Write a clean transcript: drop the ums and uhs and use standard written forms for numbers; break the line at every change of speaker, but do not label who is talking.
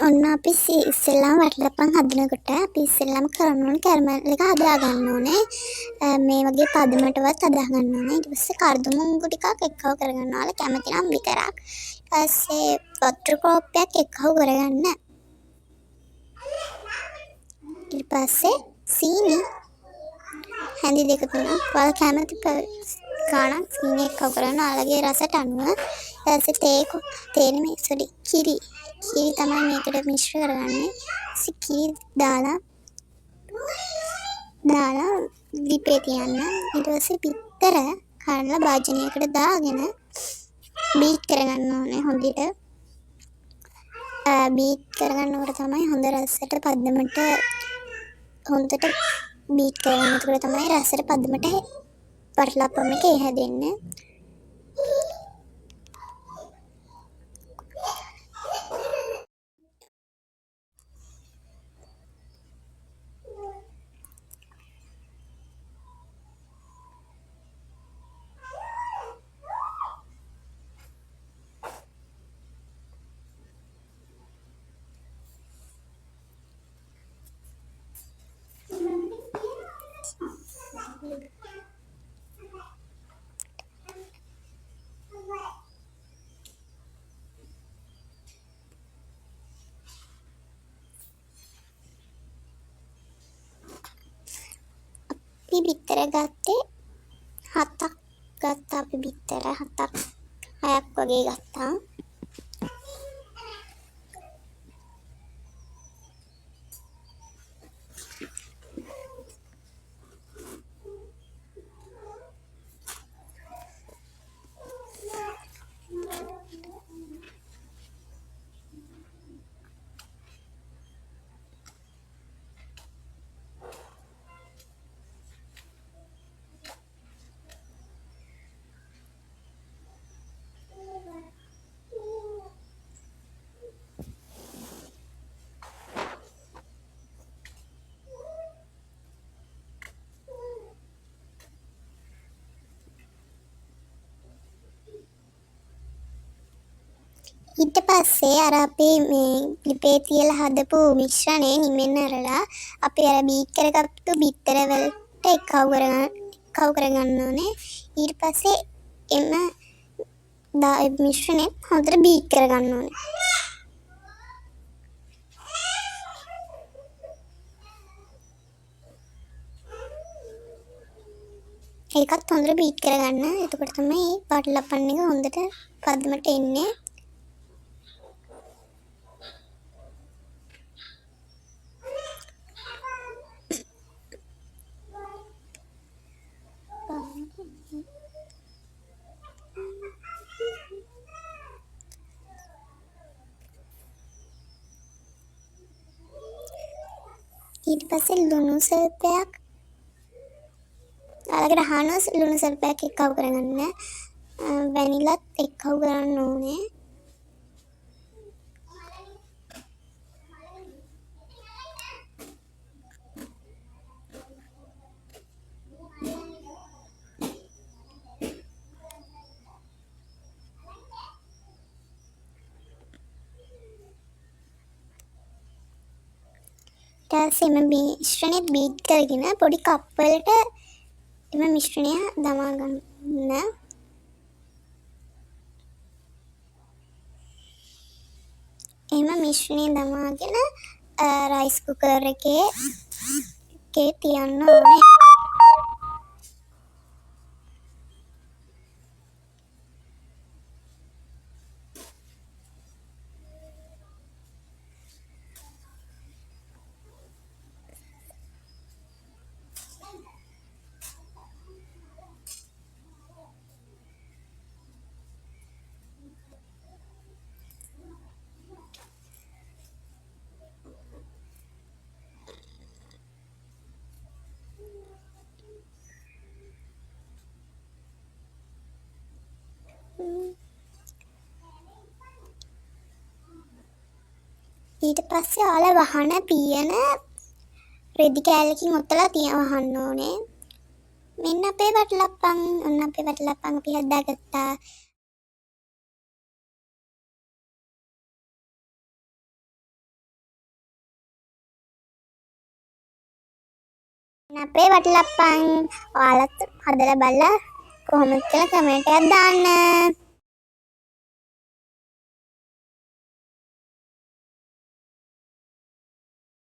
ඔන්න අපි ඉස්සෙල්ලාම වටලප්පන් හදනකොට අපි ඉස්සෙල්ලාම කරන්න ඕනේ කැරමල් එක හදා ගන්න ඕනේ. මේ වගේ පදමටවත් හදා ගන්න ඕනේ. ඊට පස්සේ කර්දමුංගු ටිකක් එක්කව කරගන්න ඕනේ කැමති නම් විතරක්. ඊට පස්සේ වතුර කෝප්පයක් එක්කව කරගන්න. ඊට පස්සේ සීනි හැඳි දෙක තුනක් ඔයාලා කැමති ගාණක් සීනි එක්කව කරගන්න ඔයාලගේ රසට අනුව. ඊට පස්සේ කිරි තමයි මේකට මිශ්‍ර කරගන්නේ. කිරි දාලා ලිපේ තියන්න. ඊට පස්සේ බිත්තර කඩලා භාජනයකට දාගෙන බීට් කරගන්න ඕනේ හොඳට. බීට් කරගන්නකොට තමයි හොඳ රසට පදමට හොඳට බීට් කරගන්න. එතකොට තමයි රසට පදමට වටලප්පම් එක හැදෙන්නේ. අපි බිත්තර ගත්තේ 7ක් ගත්තා. අපි බිත්තර 7ක් 6ක් වගේ ගත්තා. ඊට පස්සේ අර අපේ මේ ලිපේ තියලා හදපු මිශ්‍රණය නිමෙන්න අරලා අපි අර බීට් කරගත්තු බිත්තර වලට එකව කරගන්න ඕනේ. ඊට පස්සේ එම මිශ්‍රණය හොඳට බීට් කරගන්න ඕනේ. ඒකත් හොඳට බීට් කරගන්න. එතකොට තමයි වටලප්පන් එක හොඳට පදමට එන්නේ. ඊට පස්සේ ලුණු සල්පයක් අලකට අහනවා ලුණු සල්පයක් එක්කව කරගන්න. වැනිලත් එක්කව කරන්න ඕනේ. ඊට එම මිශ්‍රණය බීට් කරගෙන පොඩි කප් වලට එම මිශ්‍රණය දමා ගන්න. එම මිශ්‍රණය දමාගෙන රයිස් කුකර් එකේ තියන්න ඕනේ. ඊට පස්සේ ඔයාලා වහන පියන රෙදි කෑල්ලකින් ඔතලා වහන්න ඕනේ. මෙන්න අපේ වටලප්පන්. ඔන්න අපේ වටලප්පන් අපි හදාගත්තා. අපේ වටලප්පන් ඔයාලත් හදලා බලලා කොහොමද කියලා කමෙන්ට් එකක් දාන්න.